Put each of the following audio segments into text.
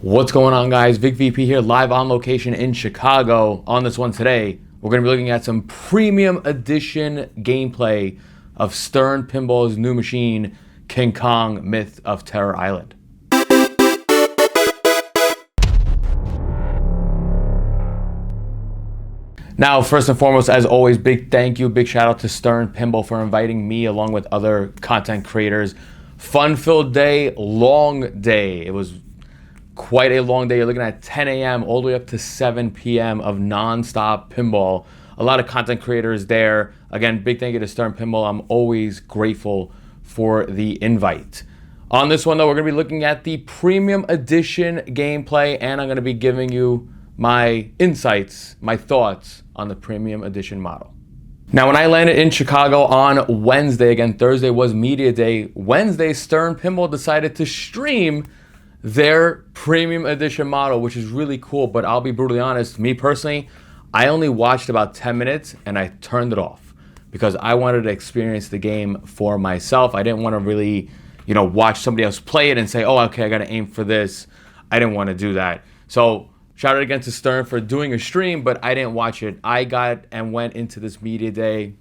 What's going on, guys? Vic VP here, live on location in Chicago. On this one today, we're going to be looking at some premium edition gameplay of Stern Pinball's new machine, King Kong Myth of Terror Island. Now, first and foremost, as always, big thank you, big shout out to Stern Pinball for inviting me along with other content creators. Fun-filled day, long day. It was quite a long day. You're looking at 10 a.m. all the way up to 7 p.m. of non-stop pinball. A lot of content creators there. Again, big thank you to Stern Pinball. I'm always grateful for the invite. On this one, though, we're going to be looking at the premium edition gameplay, and I'm going to be giving you my insights, my thoughts on the premium edition model. Now, when I landed in Chicago on Wednesday, again, Thursday was media day. Wednesday, Stern Pinball decided to stream their premium edition model, which is really cool. But I'll be brutally honest, me personally, I only watched about 10 minutes and I turned it off because I wanted to experience the game for myself. I didn't want to really, watch somebody else play it and say, oh, okay, I got to aim for this. I didn't want to do that. So shout out again to Stern for doing a stream, but I didn't watch it. I got and went into this media day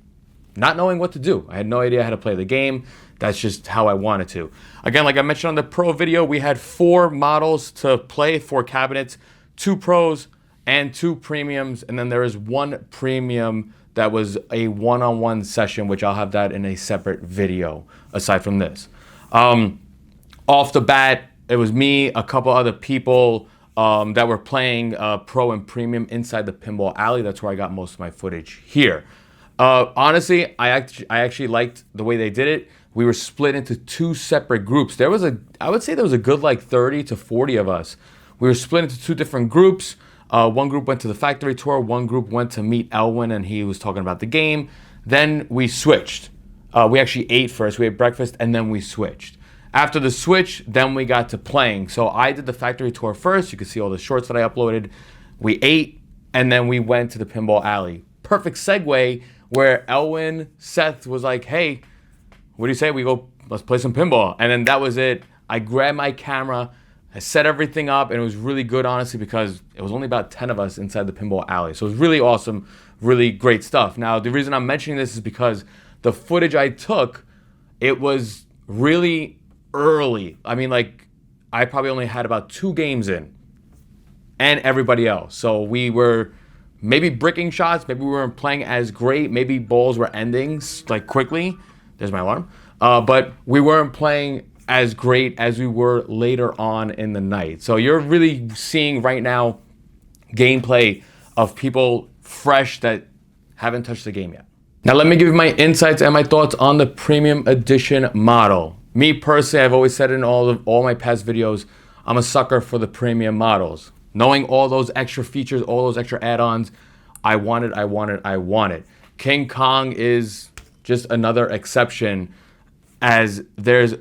not knowing what to do. I had no idea how to play the game. That's just how I wanted to. Again, like I mentioned on the pro video, we had 4 models to play, 4 cabinets, 2 pros and 2 premiums. And then there is 1 premium that was a one-on-one session, which I'll have that in a separate video aside from this. Off the bat, it was me, a couple other people that were playing pro and premium inside the pinball alley. That's where I got most of my footage here. Honestly, I actually liked the way they did it. We were split into 2 separate groups. I would say there was a good like 30 to 40 of us. We were split into 2 different groups. One group went to the factory tour. One group went to meet Elwin, and he was talking about the game. Then we switched. We actually ate first. We ate breakfast, and then we switched. After the switch, then we got to playing. So I did the factory tour first. You can see all the shorts that I uploaded. We ate, and then we went to the pinball alley. Perfect segue where Elwin, Seth was like, hey, what do you say let's play some pinball? And then that was it. I grabbed my camera, I set everything up, and it was really good, honestly, because it was only about 10 of us inside the pinball alley. So it was really awesome, really great stuff. Now, the reason I'm mentioning this is because the footage I took, it was really early. I mean, like, I probably only had about 2 games in and everybody else. So we were maybe bricking shots, maybe we weren't playing as great, maybe balls were ending like quickly. There's my alarm. But we weren't playing as great as we were later on in the night. So you're really seeing right now gameplay of people fresh that haven't touched the game yet. Now let me give you my insights and my thoughts on the premium edition model. Me personally, I've always said in all my past videos, I'm a sucker for the premium models. Knowing all those extra features, all those extra add-ons, I want it. King Kong is just another exception, as there's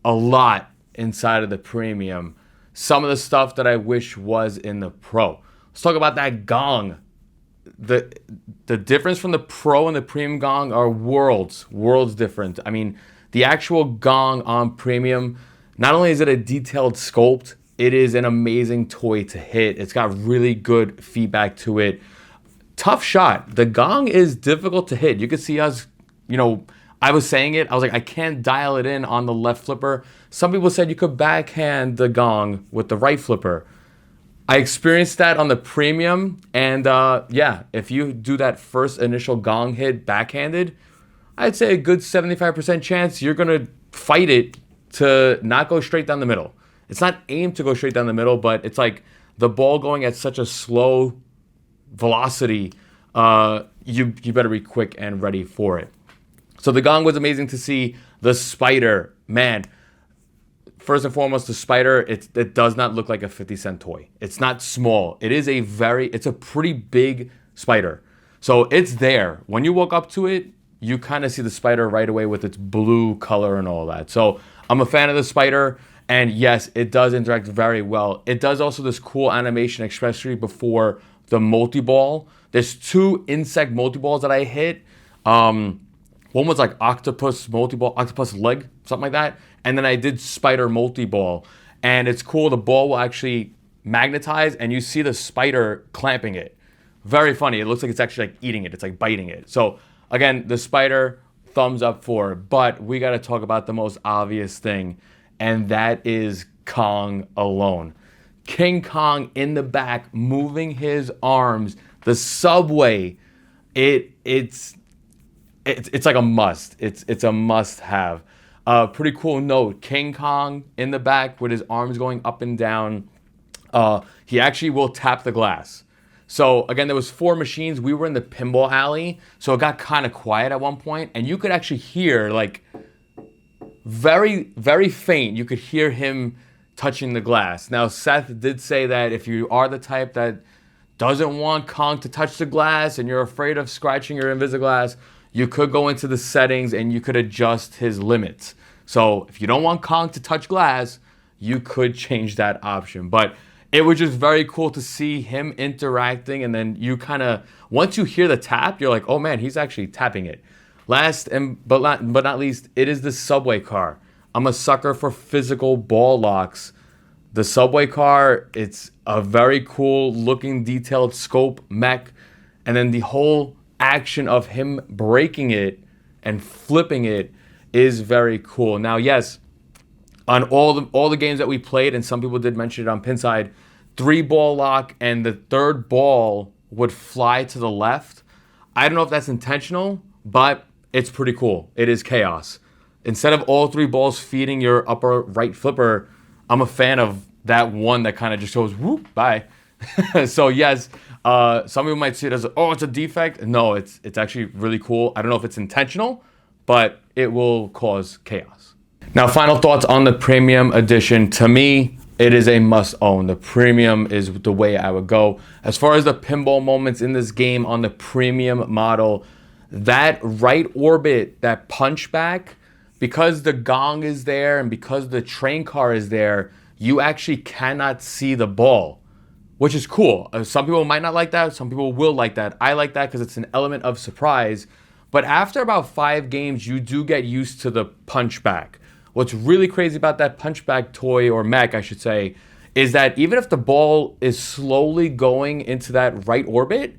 a lot inside of the premium. Some of the stuff that I wish was in the pro. Let's talk about that gong. The difference from the pro and the premium gong are worlds different. I mean, the actual gong on premium, not only is it a detailed sculpt, it is an amazing toy to hit. It's got really good feedback to it. Tough shot. The gong is difficult to hit. You can see us, I was saying it. I was like, I can't dial it in on the left flipper. Some people said you could backhand the gong with the right flipper. I experienced that on the premium. And yeah, if you do that first initial gong hit backhanded, I'd say a good 75% chance you're going to fight it to not go straight down the middle. It's not aimed to go straight down the middle, but it's like the ball going at such a slow velocity, you better be quick and ready for it. So the gong was amazing to see. The spider, man, first and foremost, the spider, it does not look like a 50-cent toy. It's not small. It's a pretty big spider. So it's there. When you walk up to it, you kind of see the spider right away with its blue color and all that. So I'm a fan of the spider. And yes, it does interact very well. It does also this cool animation, especially before the multi-ball. There's 2 insect multi-balls that I hit. One was like octopus multi-ball, octopus leg, something like that. And then I did spider multi-ball. And it's cool, the ball will actually magnetized, and you see the spider clamping it. Very funny. It looks like it's actually like eating it. It's like biting it. So again, the spider, thumbs up for it. But we got to talk about the most obvious thing, and that is Kong alone. King Kong in the back, moving his arms. The subway, it's like a must. It's a must-have. Pretty cool note. King Kong in the back with his arms going up and down. He actually will tap the glass. So again, there was 4 machines. We were in the pinball alley, so it got kind of quiet at one point, and you could actually hear, like, very, very faint. You could hear him touching the glass. Now, Seth did say that if you are the type that doesn't want Kong to touch the glass and you're afraid of scratching your Invisiglass, you could go into the settings and you could adjust his limits. So if you don't want Kong to touch glass, you could change that option. But it was just very cool to see him interacting, and then you kind of, once you hear the tap, you're like, oh man, he's actually tapping it. Last but not least, it is the subway car. I'm a sucker for physical ball locks. The subway car, it's a very cool looking detailed scope mech, and then the whole action of him breaking it and flipping it is very cool. Now, yes, on all the games that we played, and some people did mention it on Pinside, 3-ball lock, and the third ball would fly to the left. I don't know if that's intentional, but it's pretty cool. It is chaos. Instead of all 3 balls feeding your upper right flipper, I'm a fan of that one that kind of just goes, whoop, bye. So yes, some people might see it as, oh, it's a defect. No, it's actually really cool. I don't know if it's intentional, but it will cause chaos. Now, final thoughts on the premium edition. To me, it is a must own. The premium is the way I would go. As far as the pinball moments in this game on the premium model, that right orbit, that punch back, because the gong is there and because the train car is there, you actually cannot see the ball, which is cool. Some people might not like that. Some people will like that. I like that because it's an element of surprise. But after about 5 games, you do get used to the punch back. What's really crazy about that punchback toy, or mech, I should say, is that even if the ball is slowly going into that right orbit,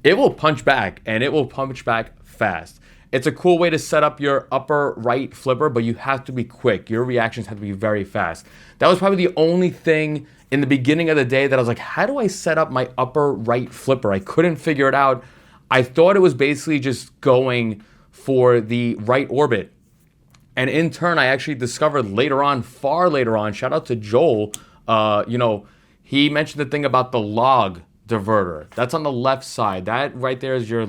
it will punch back, and it will punch back fast. It's a cool way to set up your upper right flipper, but you have to be quick. Your reactions have to be very fast. That was probably the only thing in the beginning of the day that I was like, how do I set up my upper right flipper? I couldn't figure it out. I thought it was basically just going for the right orbit. And in turn, I actually discovered later on, far later on, shout out to Joel, he mentioned the thing about the log diverter. That's on the left side. That right there is your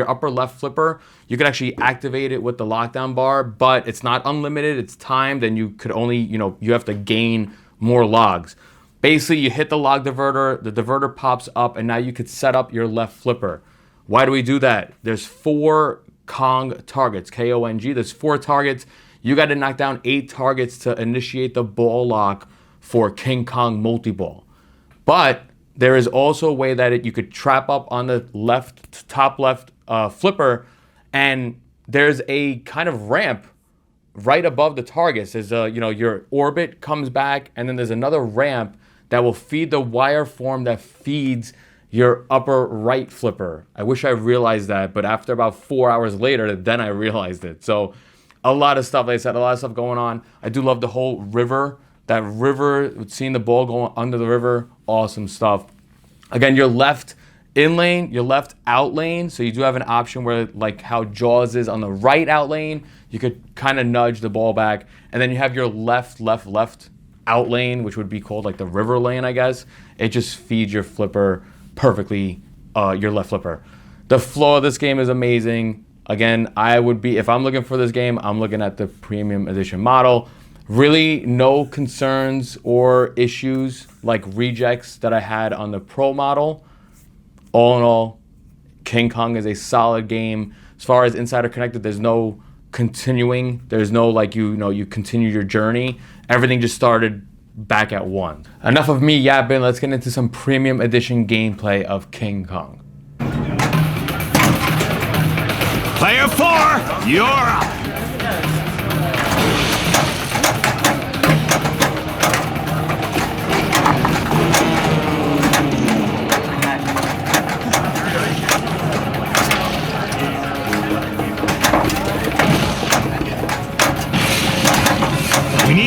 upper left flipper. You can actually activate it with the lockdown bar, but it's not unlimited. It's timed, and you could only, you have to gain more logs. Basically, you hit the log diverter, the diverter pops up, and now you could set up your left flipper. Why do we do that? There's 4 Kong targets, K-O-N-G. There's 4 targets. You got to knock down 8 targets to initiate the ball lock for King Kong multi-ball. But there is also a way that you could trap up on the top left flipper, and there's a kind of ramp right above the targets. There's your orbit comes back, and then there's another ramp that will feed the wire form that feeds your upper right flipper. I wish I realized that, but after about 4 hours later, then I realized it. So a lot of stuff, like I said, a lot of stuff going on. I do love the whole river. That river, seeing the ball going under the river, awesome stuff. Again, your left in lane, your left out lane. So you do have an option where, like how Jaws is on the right out lane, you could kind of nudge the ball back. And then you have your left out lane, which would be called like the river lane, I guess. It just feeds your flipper perfectly, your left flipper. The flow of this game is amazing. Again, if I'm looking for this game, I'm looking at the premium edition model. Really no concerns or issues like rejects that I had on the pro model. All in all, King Kong is a solid game. As far as Insider Connected, there's no continuing. There's no you continue your journey. Everything just started back at 1. Enough of me yapping. Let's get into some premium edition gameplay of King Kong. Player 4, you're up.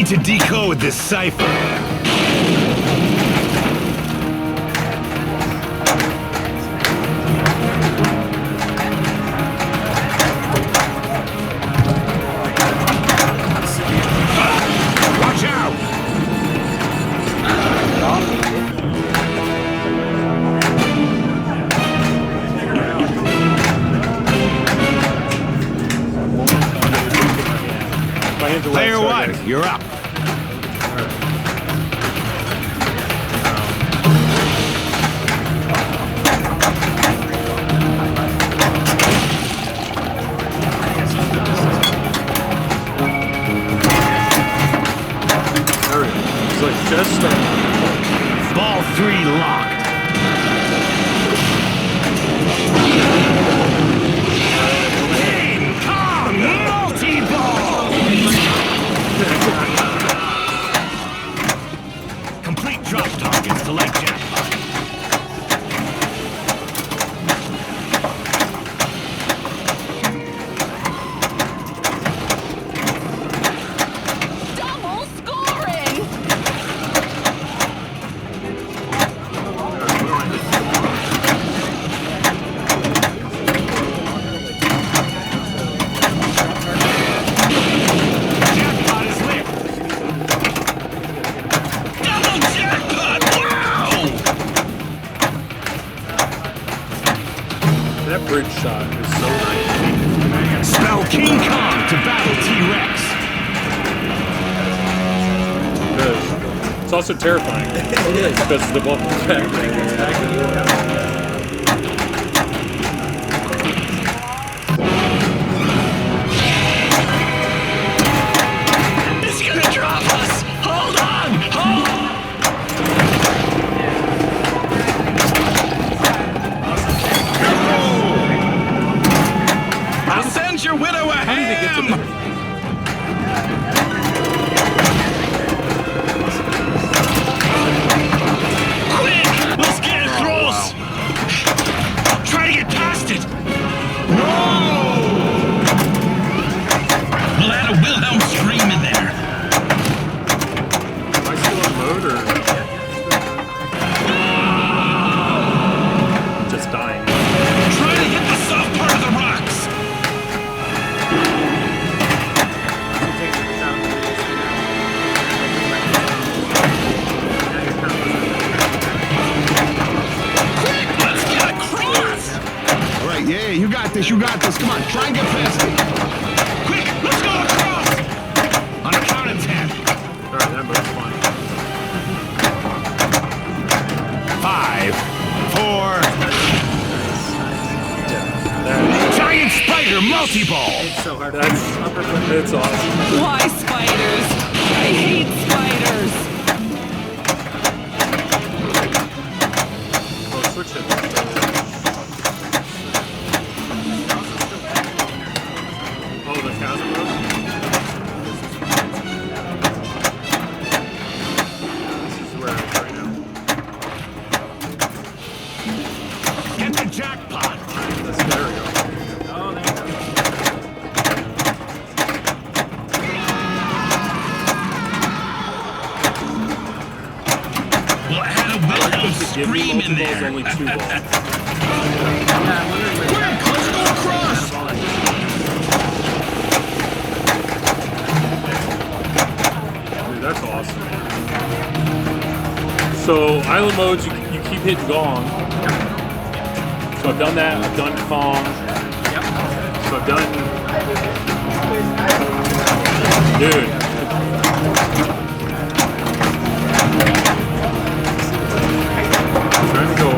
to decode this cipher. Watch out! Player one, you're up. There we go. It's like just Ball three locked. King Kong multi-ball! Complete drop targets to light jackpot. Double scoring! Jackpot is lit. Double jackpot! Wow! that bridge shot is so nice. Spell King Kong to battle T-Rex. It's also terrifying. It is because the ball comes back. It's gonna drop us! Hold on! Hold! I'll send your widow a ham! Quick! Let's get across! Try to get past it! No! We'll add a Wilhelm scream in there. Am I still on mode or just dying? Try to hit the soft part of the rocks! Quick! Let's get across! Alright, yeah, you got this, you got this. Come on, try and get past it. Quick! Let's go across! On a count of 10. Alright, that move's fun. 5, 4. That, Giant spider multi-ball! it's awesome. Why spiders? I hate spiders! Oh, switch it. Oh, the chasm move? This is where I'm right now. Get the jackpot! There we go. Oh, there you go. We'll add a Wilhelm scream in there. Only 2 balls. Quick! Let's go across! Dude, that's awesome. So, island modes, you keep hitting gong. So I've done that, I've done Kong. So I've done... Dude. I'm trying to go,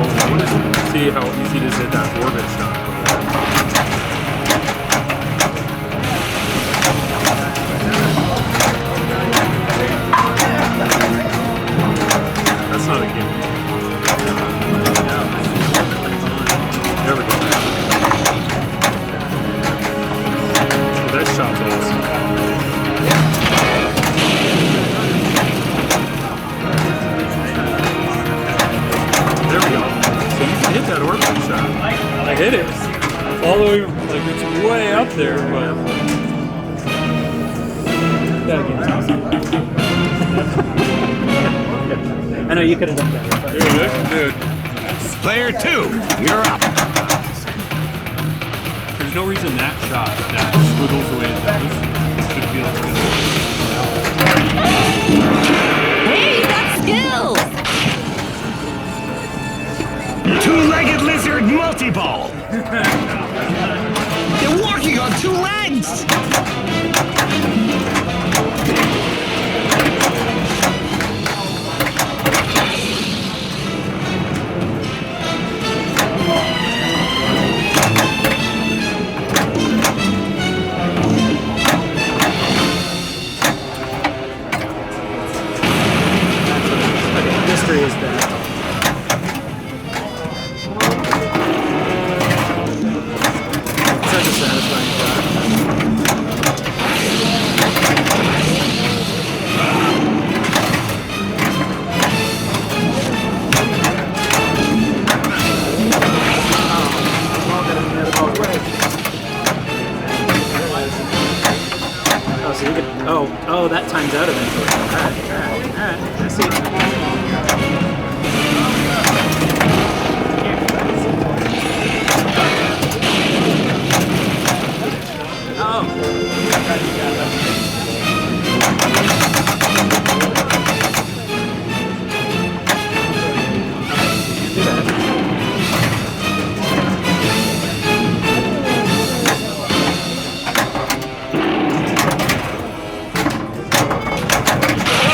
see how easy it is to hit that orbit shot. That's not a game. There we go. Oh, that shot's awesome. There we go. So you can hit that orbit shot. I hit it. All the way, like it's way up there, but that again. I know you could have done that. Dude. Player 2, you're up. There's no reason that shot that squiggles the way it does should feel as good. Hey, that's skills! Two-legged lizard multi-ball. They're walking on two legs. Mystery is that. Such a satisfying shot. Oh, so you could. Oh, that times out eventually. Alright. I see.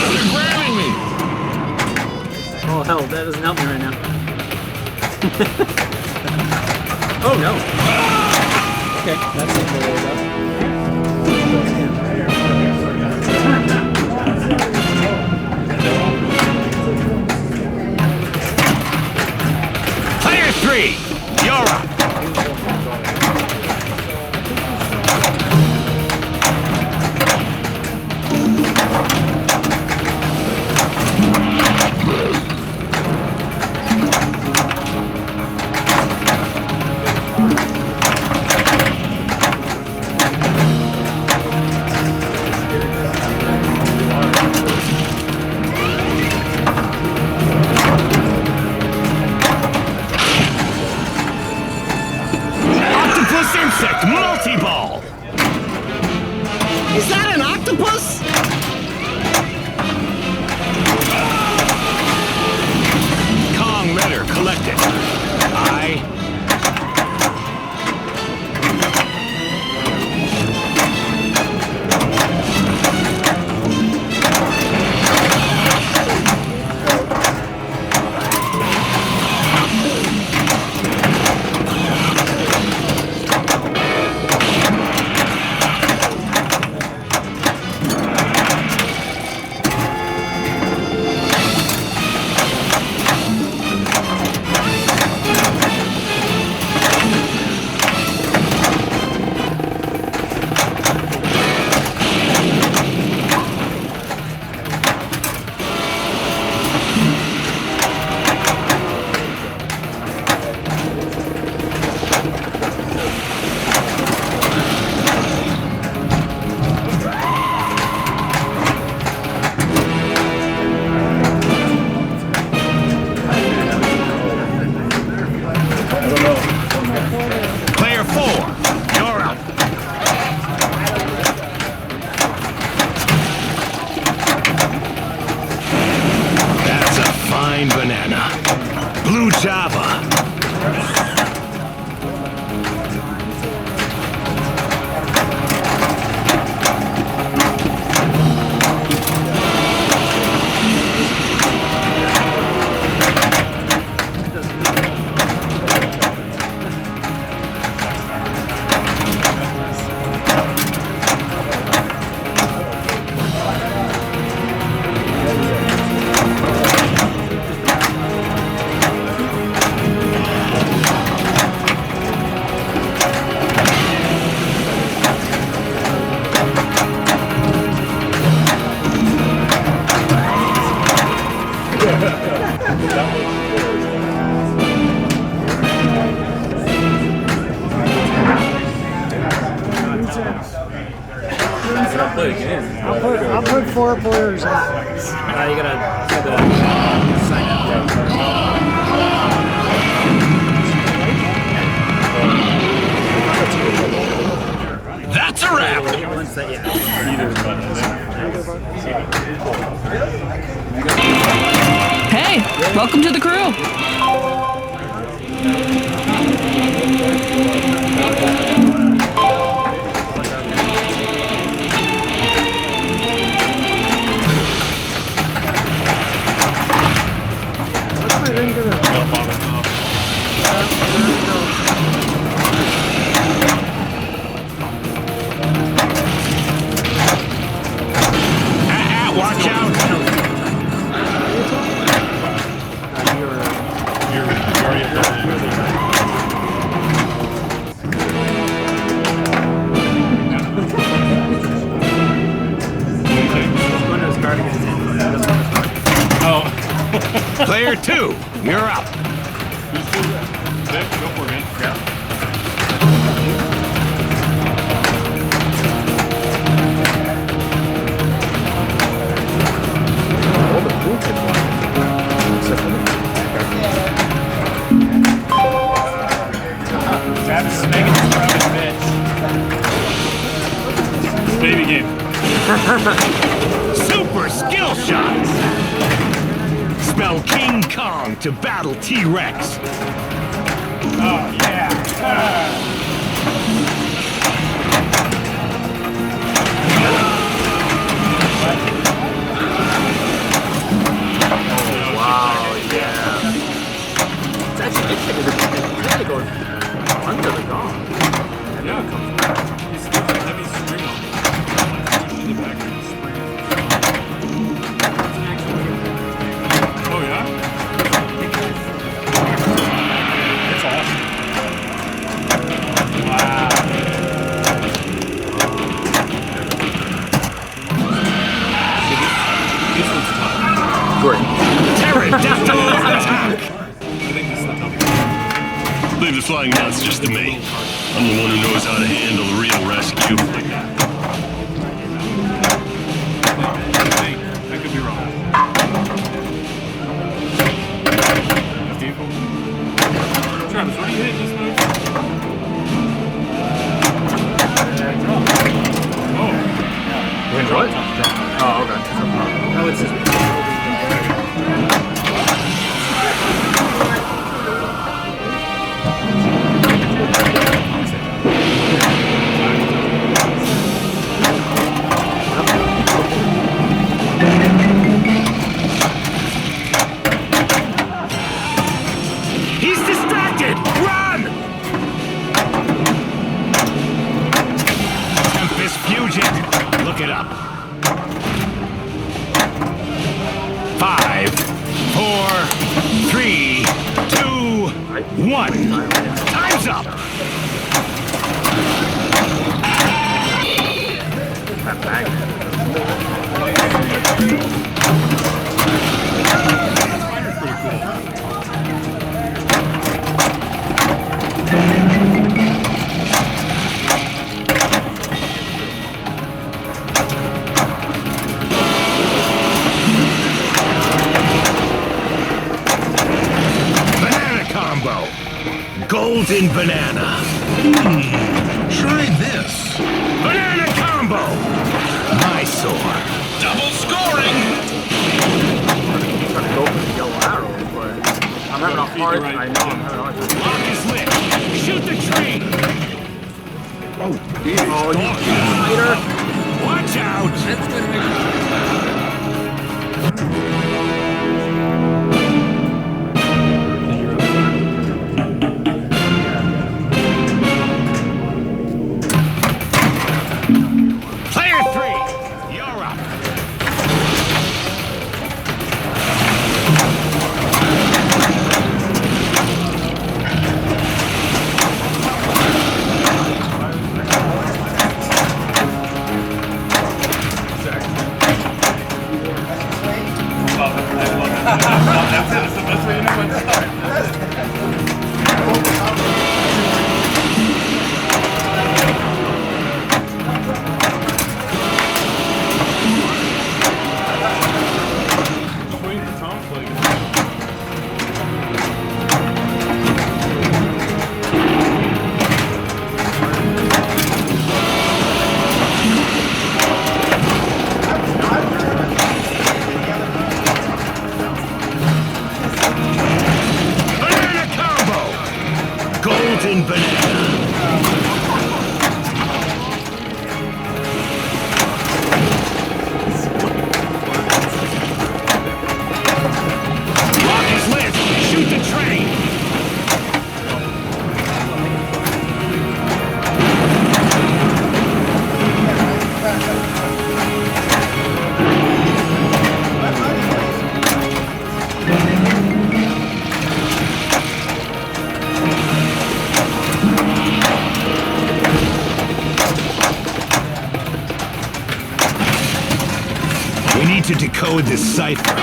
They're grabbing me. Oh hell, that doesn't help me right now. Oh no. Okay, that's it. Player 3, you're up. Octopus insect multi-ball. Is that an octopus? Kong Redder collected. Player 4, you're up. That's a fine banana. Blue Java. 4 borders. You gotta do the sign up. That's a wrap. Once that, yeah. Hey, welcome to the crew. Watch out. You're already at Oh. Player 2, you're up. Vic, go for it, man. Yeah. Baby game. Super skill shots. Spell King Kong to battle T-Rex. Oh, yeah. Wow, yeah. It's actually it's really going under the gong. Yeah, it comes back. He's still got a heavy string on it. Push it back and spring it. Oh, yeah? It's awesome. Wow. This one's tough. Great. Pterodactyl attack. I think this is the toughest. Leave the flying nuts just to me. I'm the one who knows how to handle the real rescue. I could be wrong. Travis, what do you hit this move? Oh. What? Oh, okay. No, it's just. He's distracted! Run! Tempest Fugit. Look it up. 5, 4, 3, 2, 1. Time's up! That bag. Banana combo. Golden banana. Try this. Banana combo. Mysore. Double scoring. I'm trying to go for the yellow arrow, but I'm having a hard. I know I'm having a hard time. Lock is lit. Shoot the tree. Oh, you spider! Watch out. That's gonna make. Player 3, you're up. That's the best way to know when to start. Golden banana. Rock is lit. Shoot the train. We need to decode this cipher.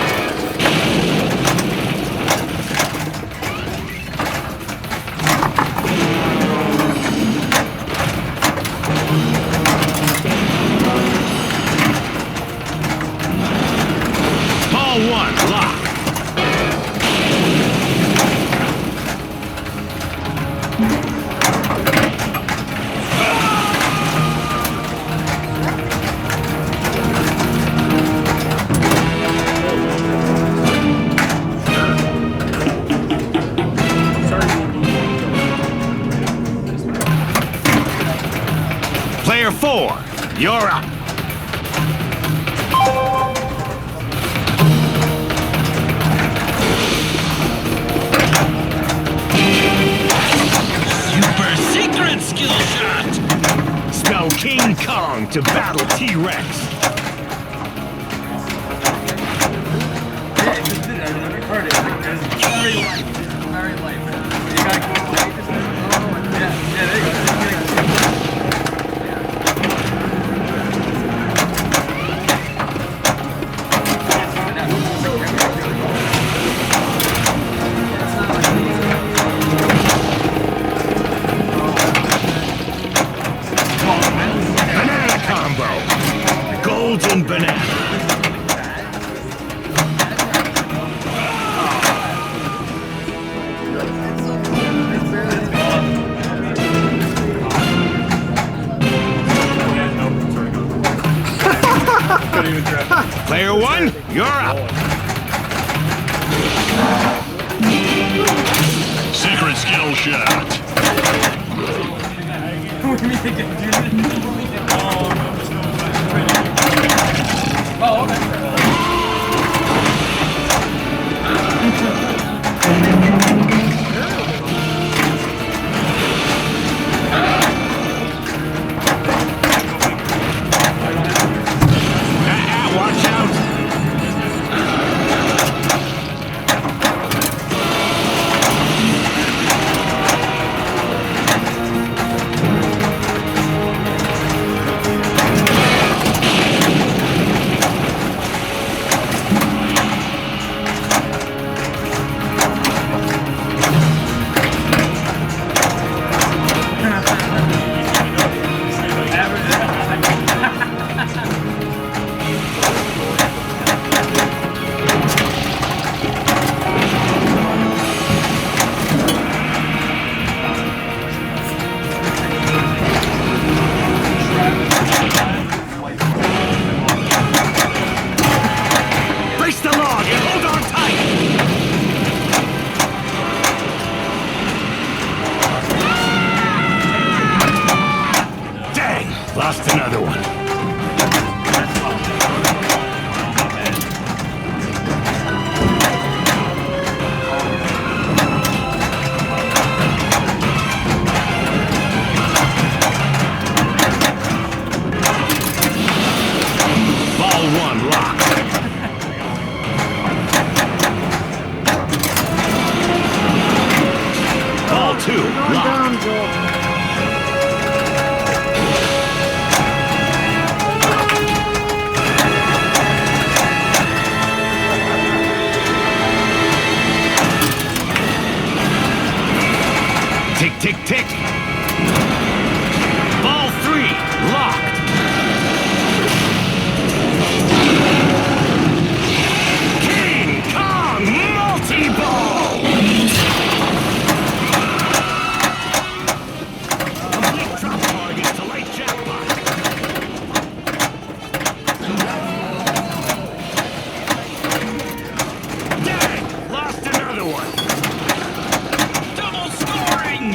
Ball 1, lock. Player 4, you're up. Super secret skill shot! Spell King Kong to battle T-Rex. Banana combo. Golden banana. Player 1, you're up. Secret skill shot! Watch out. Brace the log and hold on tight. Dang, lost another one. Ball 1, lock. Ball 2, lock. Tick, tick, tick. Ball 3, locked. King Kong multi-ball. Complete drop targets to light jackpot. Dang, lost another one. Double scoring!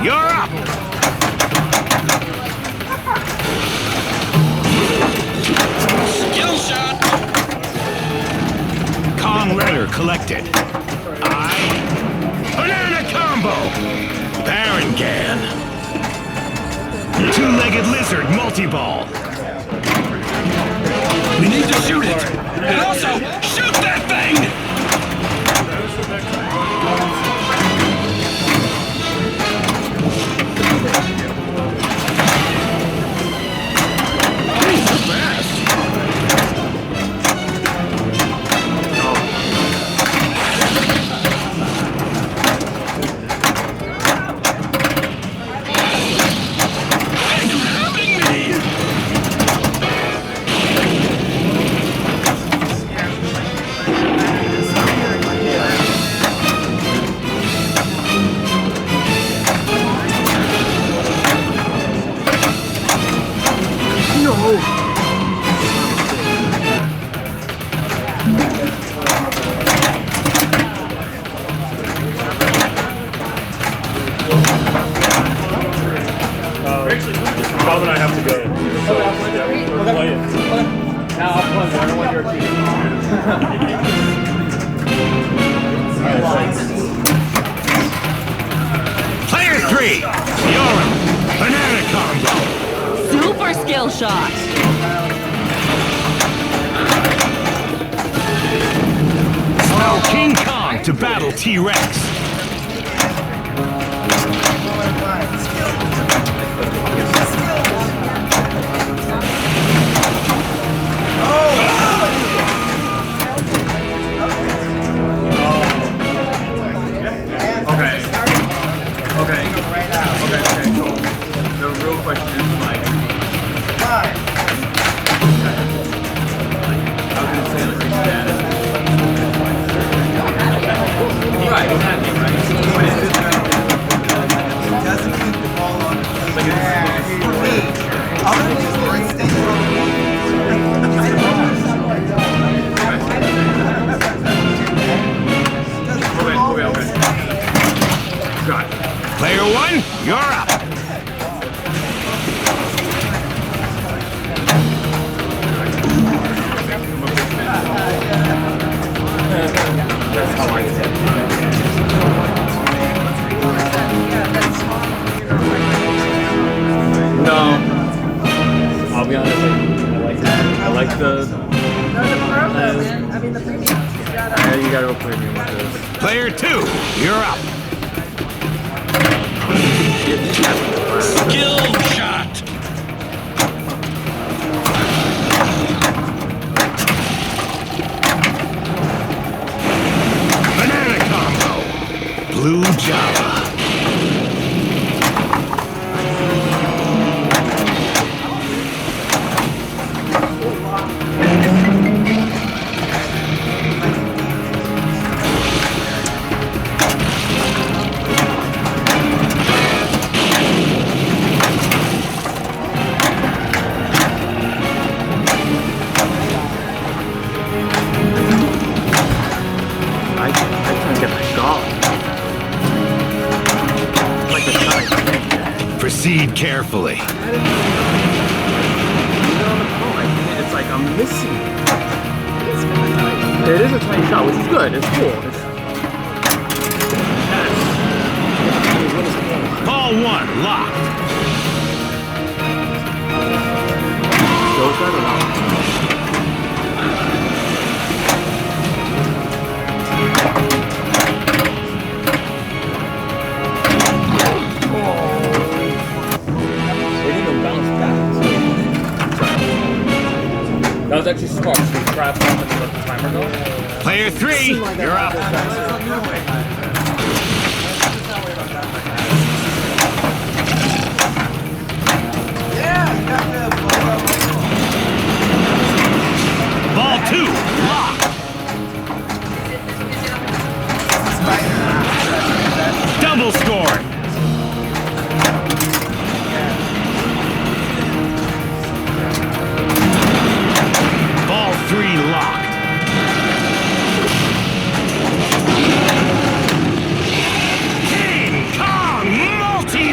you're up. Skill shot. Kong letter collected. Banana combo. Barangan. Two-legged lizard multi-ball. We need to shoot it. And also, shoot that thing! Bob and I have to go. So, yeah, we're playing. Now I'll plunge. I don't want your team. Player 3, you're up. Banana combo. Super skill shot. Spell King Kong to battle T-Rex. Okay, cool. The real question is like, I was gonna say like status. Right, exactly, right. What is it? Doesn't keep the ball on the for me. Other things where it stays on Okay. Got it. Player 1, you're up. That's how I say it. No. I'll be honest, I like that. I like the... Yeah, you gotta go premium with this. Player 2, you're up. Skill shot. Banana combo. Blue Java. I can't get my golf. Like the time. Proceed carefully. It's like I'm missing it. It is a tiny shot, which is good. It's cool. Ball 1, locked. Goes that or not? That was actually smart. So we trapped off and let the timer go. Player 3, you're up. Ball 2, locked. Double score. Ball 3, locked. King Kong multi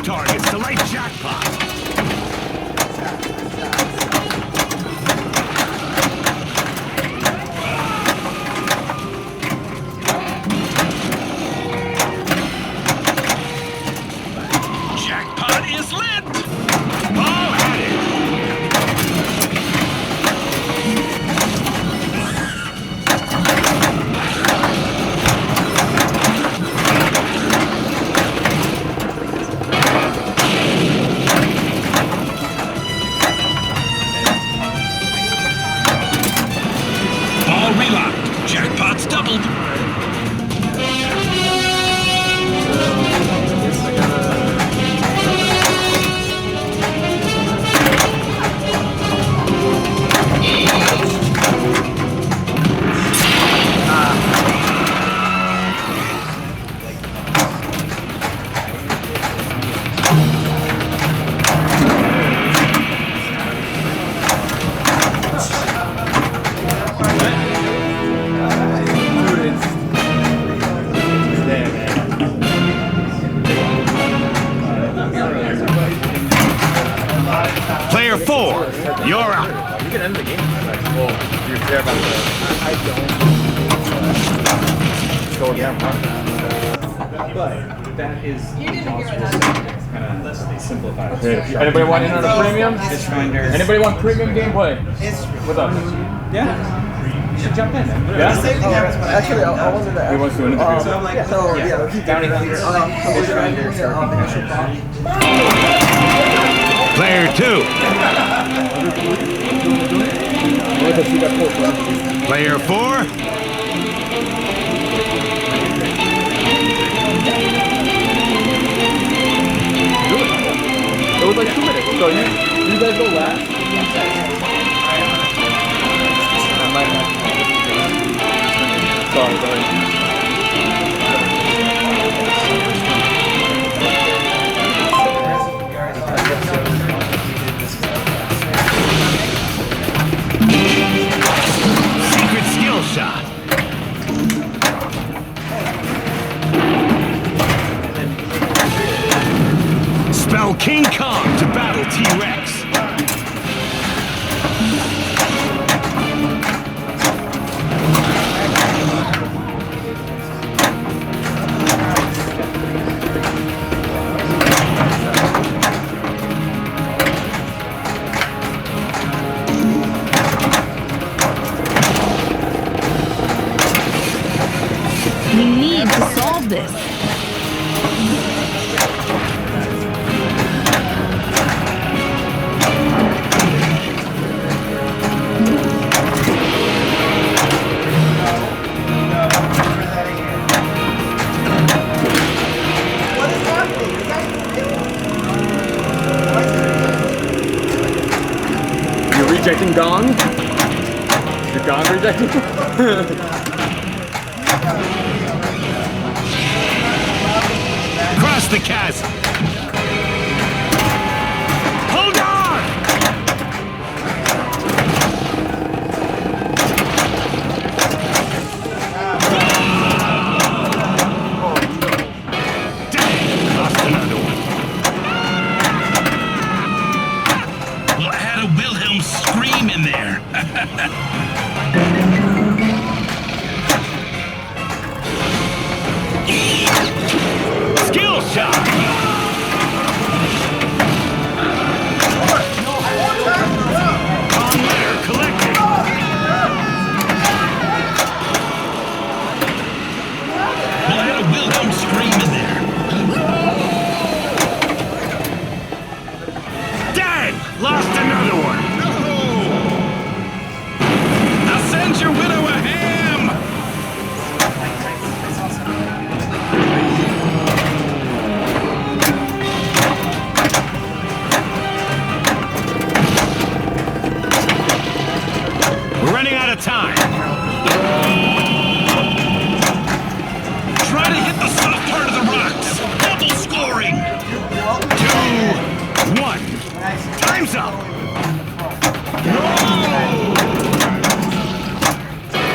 targets to light jackpot. Jackpot is lit! Ball at it! Ball relocked. Jackpot's doubled. Player 4, you're out. You can end the game. Well, if you're fair about the... I don't. Go again. But that is kind of simplified. Anybody want in on a premium? Anybody want premium gameplay? With us? Yeah. You should jump in. Yeah? Actually, I wanted to ask. He wants to interview. Player 2. Player 4. It was like 2 minutes. So you guys go last? Sorry, sorry. Secret skill shot. Spell King Kong to battle T-Rex. We need to solve this. You're rejecting Gong? You're Gong rejecting? Cross the chasm. Hold on! Dang, lost another one. Well, I had a Wilhelm scream in there. Skill shot! On letter collecting. Well, I had a Wilhelm scream in there. Dang! Lost another one. I'll send your widow a ham! We're running out of time. Try to hit the soft part of the rocks. Double scoring. 2, 1. Time's up.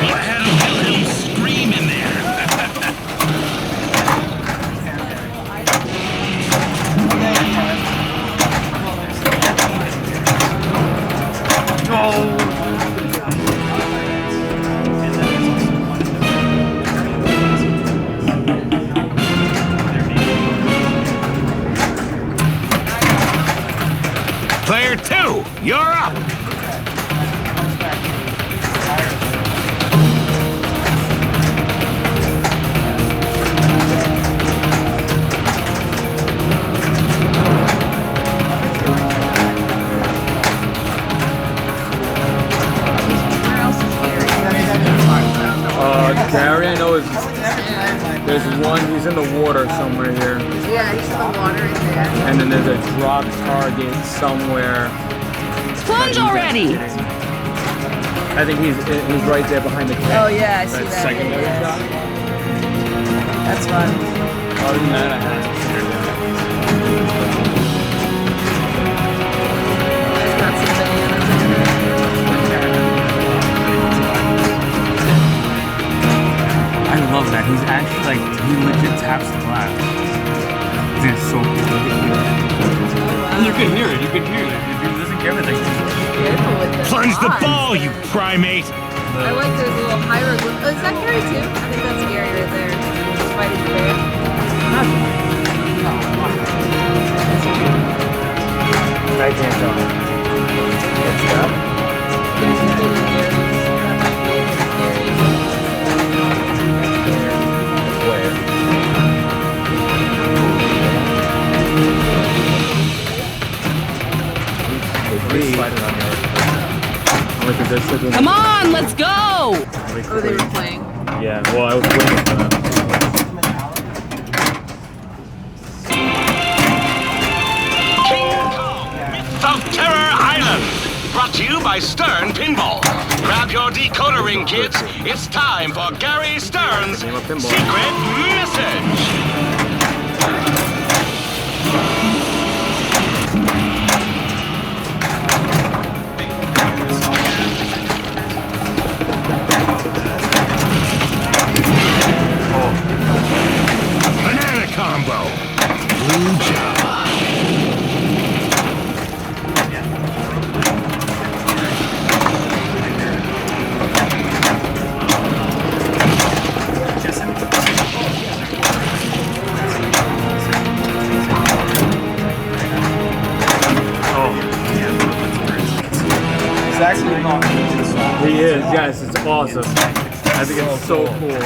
Well, I had a Wilhelm scream in there. Tier 2, you're up! Gary, I know is there's one. He's in the water somewhere here, Yeah, he's in the water right there. and then there's a drop target somewhere. Plunge already! I think he's right there behind the cat. Oh yeah, I see that. Secondary yeah, shot. That's fun. Other than that, I have. There's got some bananas in there. I love that. He's actually like, he legit taps the glass. It's so cool. You can hear it. You can hear it. If you listen to everything. Careful with the Plunge the rod. ball, you primate! I like those little hieroglyphs. Oh, is that Gary too? I think that's Gary right there. He's fighting the bear. I can't tell. What's that? There's a little Gary's. Come on, let's go! Oh, they were playing. Yeah, well, I was waiting for that. King Kong, Myth of Terror Island! Brought to you by Stern Pinball. Grab your decoder ring, kids. It's time for Gary Stern's secret message. Banana combo. Blue Java. He's actually not into the song. He is, yes, it's awesome. I think it's so cool.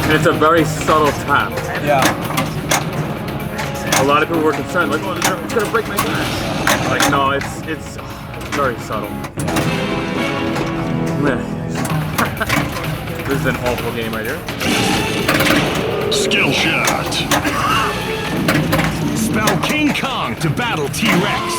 It's a very subtle tap. Yeah. A lot of people were concerned, like, oh, it's gonna break my glass. Like, no, it's very subtle. This is an awful game right here. Skill shot. Spell King Kong to battle T-Rex.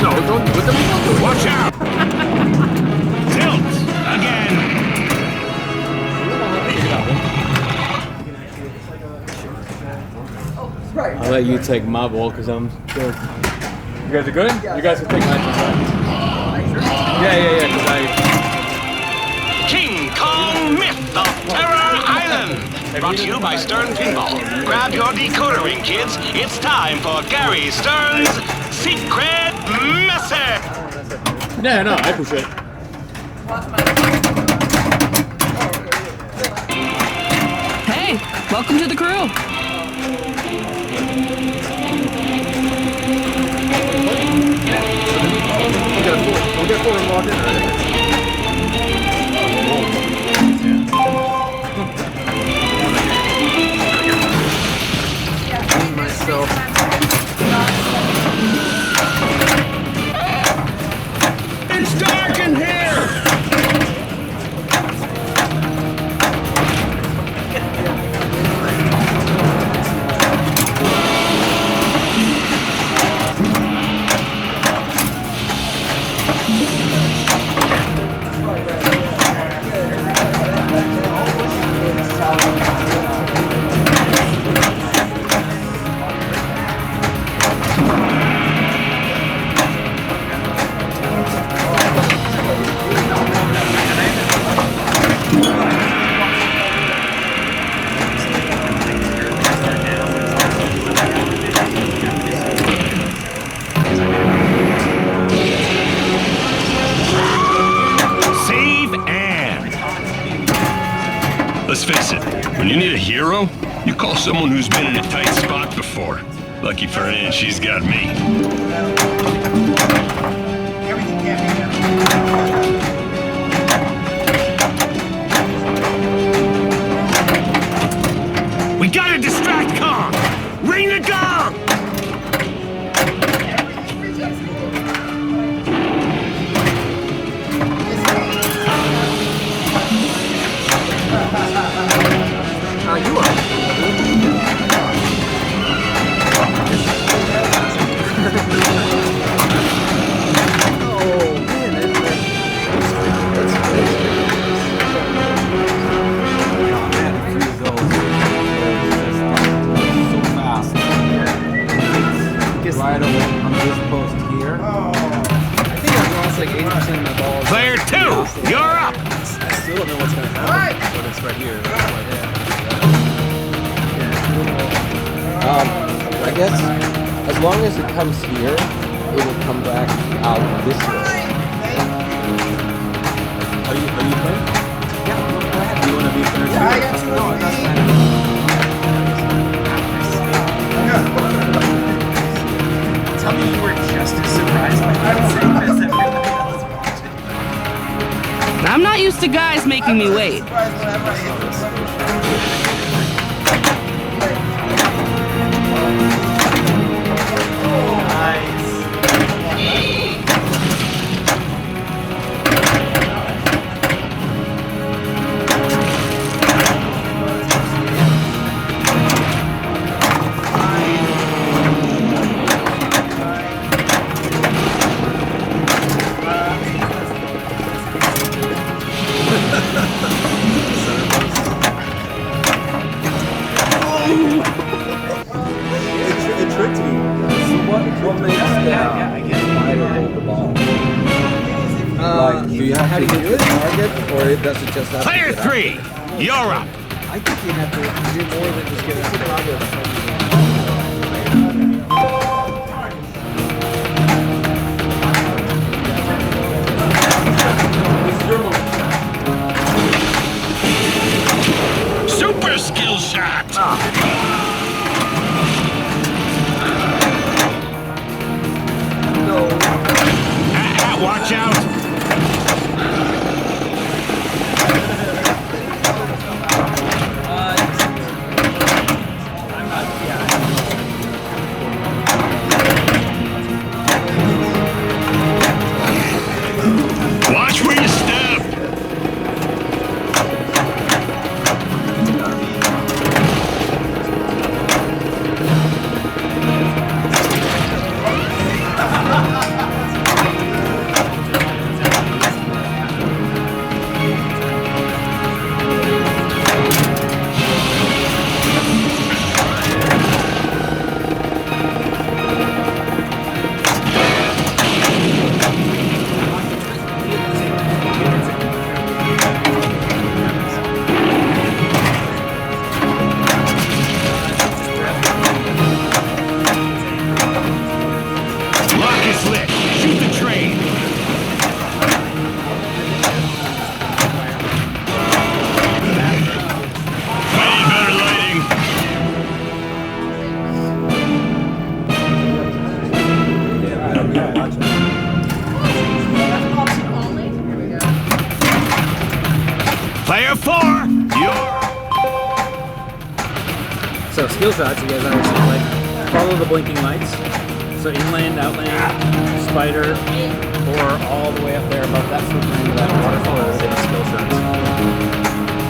No, don't do it. Don't do it. Watch out! Tilt again. I'll let you take my ball because I'm good. You guys are good? You guys can take my ball. Yeah, because King Kong Myth of Terror Island. Brought to you by Stern Pinball. Grab your decoder ring, kids. It's time for Gary Stern's secret message. Yeah, no, I appreciate it. Hey, welcome to the crew. We'll get forward and walk in. Myself. It's dark in here. know, you call someone who's been in a tight spot before. Lucky for Ann, she's got me. Everything can't be done. We gotta distract Kong! Ring the gong! You are. Right on this post here. I think I've lost like 80% of my balls. Player 2, you're up! I still don't know what's gonna happen. But it's right here. I guess as long as it comes here, it will come back out this way. Are you playing? Yeah, go ahead. Do you want to be player 2? I got two. No, that's fine. Tell me you were just as surprised by that same as everybody else watching. I'm not used to guys making me wait. Surprised whenever I hit this button. It tricked me. So what makes I get it. spider hold the ball? Like, do you have to hit the target, or does it just have Player to 3, you're up! I think you have to do more than just get a target. Super skill shot! Watch out! Watch where you step! Lock is lit. Shoot the train. Way better lighting. Player 4, you're So skill shots, you guys understand, like follow the blinking lights. So inland, outland, spider, or all the way up there above that footprint of that waterfall is skill shots.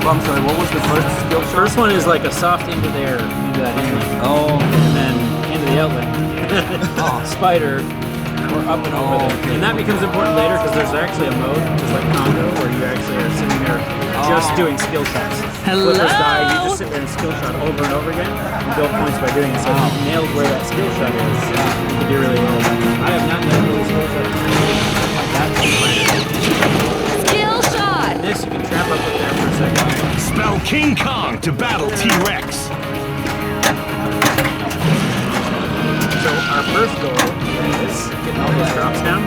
Well, I'm sorry, what was the first skill shot? First one is like a soft into there, into that inland. Oh, And then into the outland. Spider, or up and over there. okay. And that becomes important later because there's actually a mode, just like Congo, where you actually are sitting there just doing skill shots. Hello? Flippers die, you just sit there and skill shot over and over again and build points by doing it. So if you nailed where that skill shot is, you could do really well. I have not nailed where the skill shot is. Like that. Skill shot! This you can trap up with there for a second. spell King Kong to battle T-Rex. So our first goal is getting all those drops down.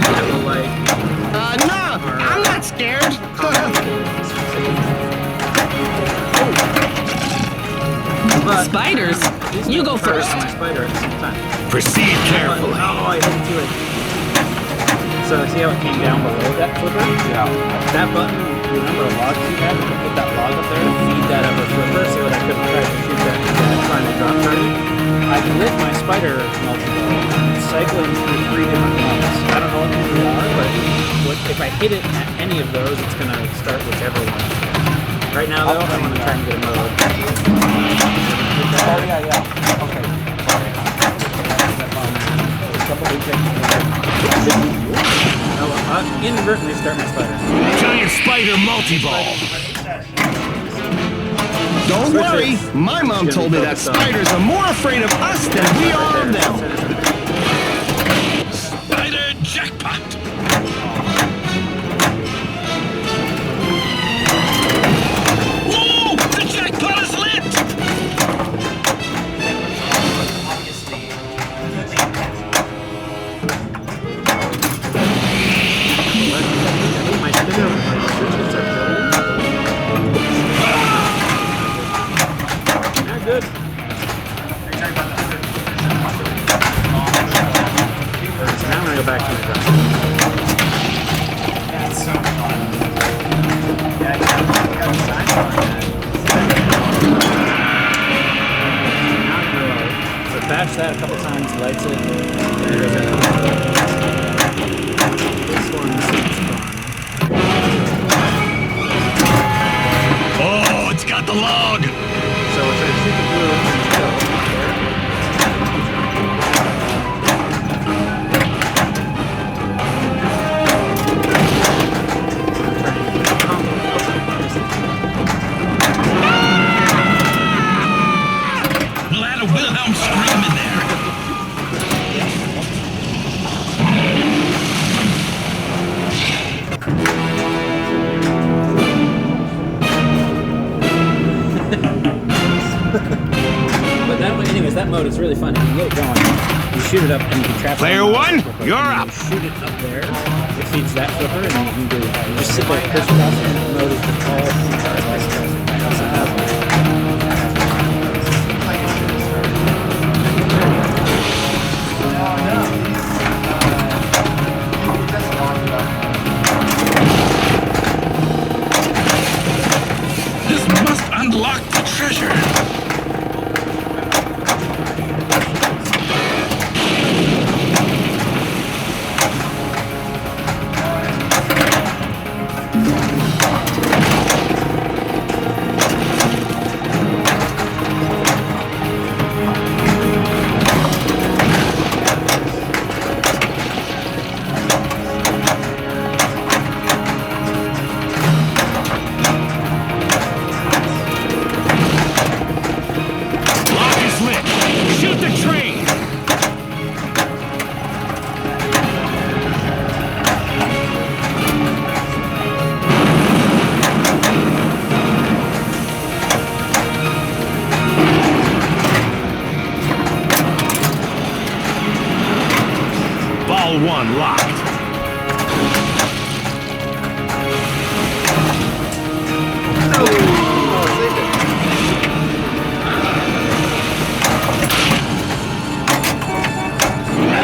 That will like No, I'm not scared. spiders. You go first. On my spider at the same time. Proceed carefully. Oh, I hit to it. So see how it came down below that flipper? Yeah. That button, remember a log keypad? You can put that log up there to feed that other flipper so that I couldn't try to shoot that trying to drop target. I can lit my spider multi-ball cycling through 3 different modes. I don't know what they are, but if I hit it at any of those, it's going to start whichever one. Right now, though, I want to try and get a mode. Oh, yeah. Okay. Inadvertently start my spider. Giant spider multi-ball. Don't worry. My mom told me that spiders are more afraid of us than we are of them. Spider jackpot. Whoa! The jackpot is lit! My spinner, my switches are not good. So now I'm gonna go back to my drum. That's so fun. Yeah, I got a sign on that. Now I'm gonna reload. So bash that a couple times, lights it, and it goes out. This one seems fun. Oh, it's got the log. So we're trying to shoot the blue and go there. Glad a Wilhelm scream in there. But that one, anyways, that mode is really fun. If you get it going, you shoot it up and you can trap it. Player on the one, flipper. you're And up. You shoot it up there. It feeds that flipper, and you can do. You just sit there, push it off, and the mode is just all. This must unlock the treasure. Lock is lit. Shoot the train. Ball one locked.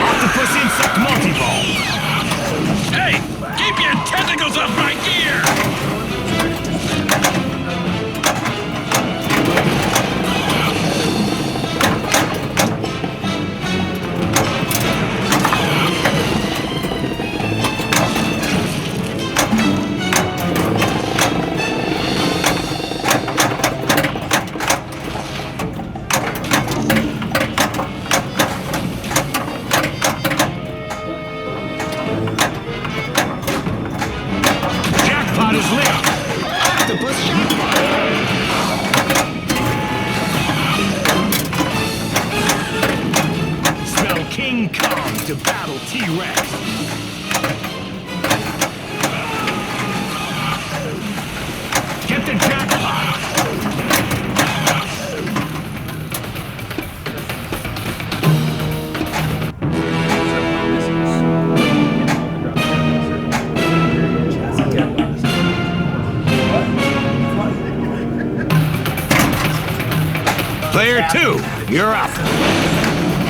Octopus insect multi-ball. Hey, keep your tentacles off my gear. Player 2, you're up.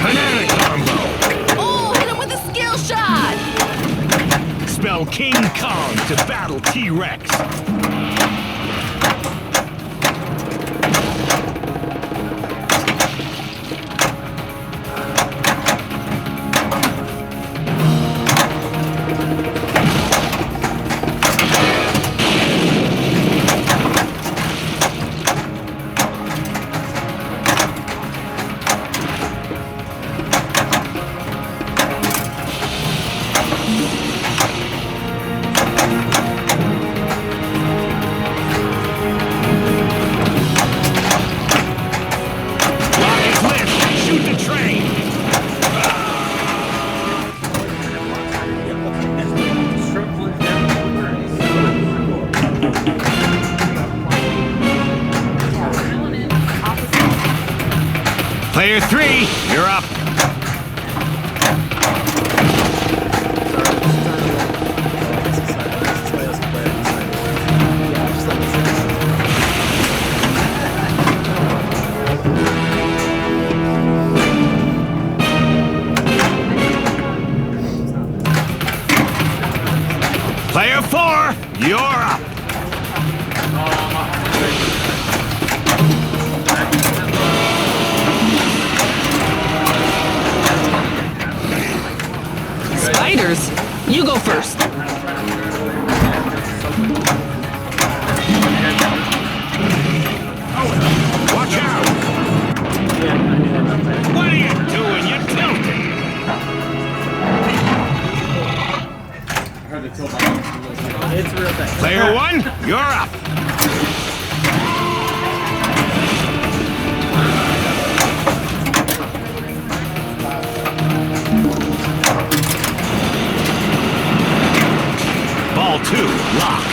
Banana combo. Oh, hit him with a skill shot! Spell King Kong to battle T-Rex. Player 3, you're up. Player 4, you're up. Spiders? You go first. Watch out! What are you doing? You're tilting! It's real thing. Player 1, you're up. Ball 2, lock.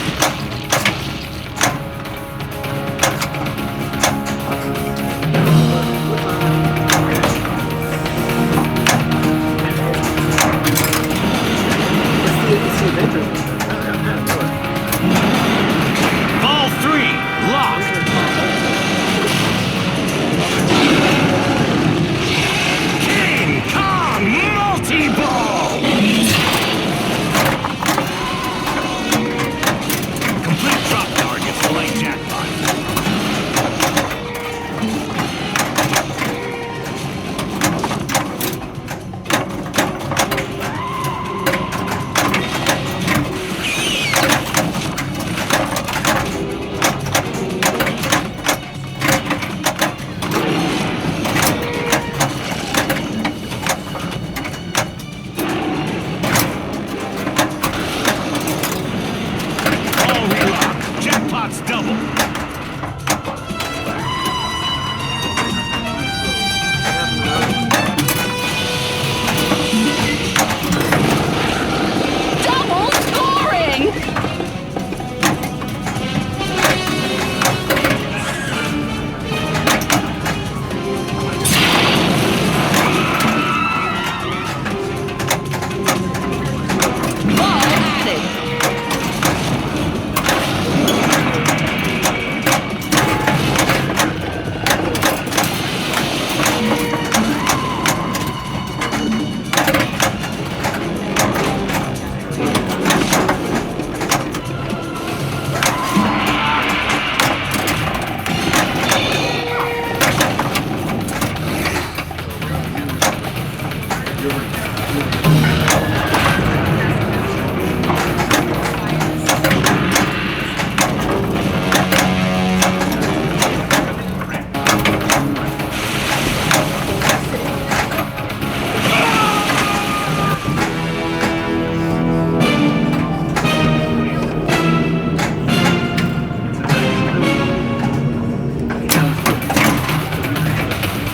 Ball 3, lock. King Kong multi-ball. Complete drop targets to late jackpot. All relock. Jackpot's double. Double scoring! Ball added.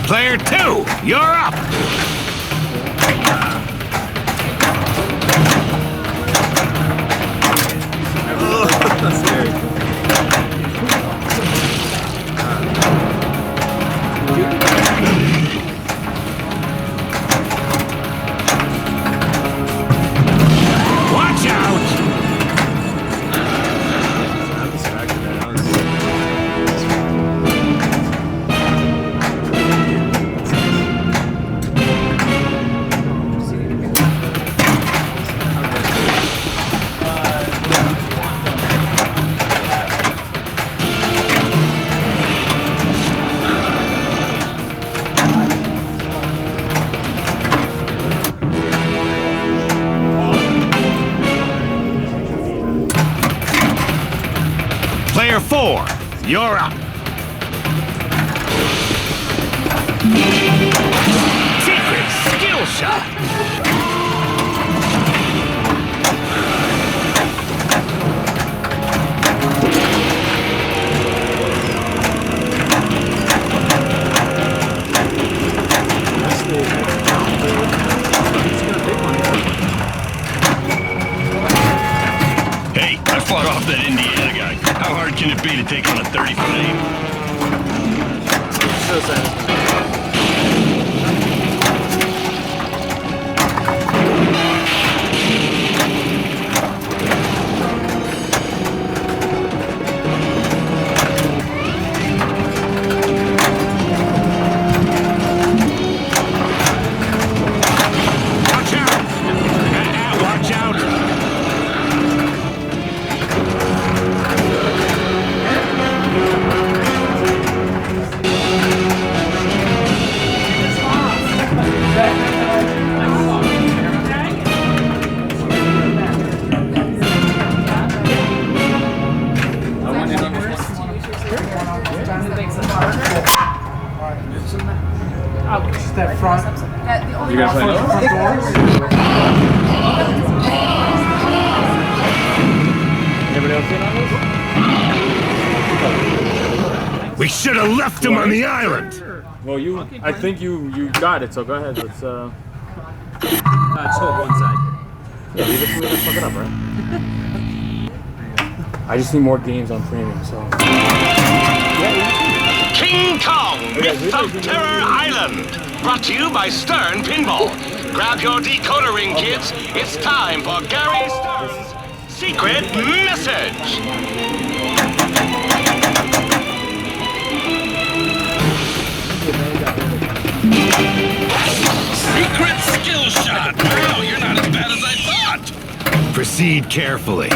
Player 2, you're up. Watch out! 4, you're up. Secret skill shot. Hey, I fought off that Indiana guy. How hard can it be to take on a 30-foot aim? So satisfying. Watch out! Watch out! That front. You gonna play Anybody else in on this? We should have left him on the island! Well, I think you got it, so go ahead. Let's Just hold one side. yeah, leave it for me to fuck it up, right? I just need more games on premium, so. King Kong, Myth of Terror Island. Brought to you by Stern Pinball. Grab your decoder ring, kids. It's time for Gary Stern's secret message. Secret skill shot. Wow, you're not as bad as I thought. Proceed carefully.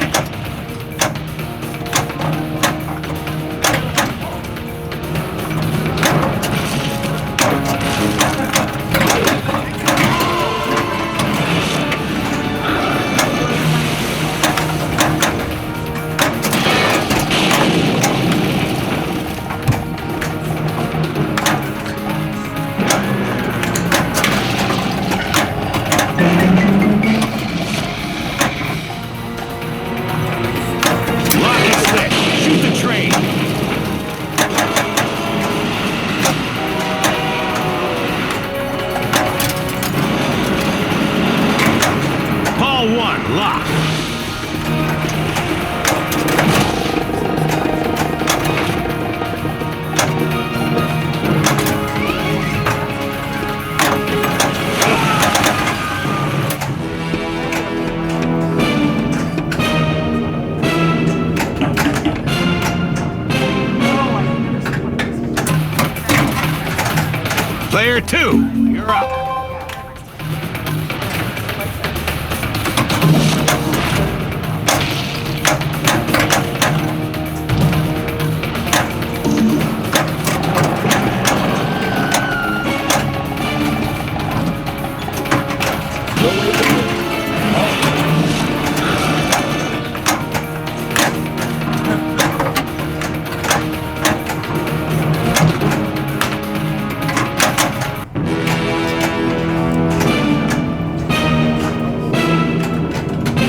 Player 2, you're up.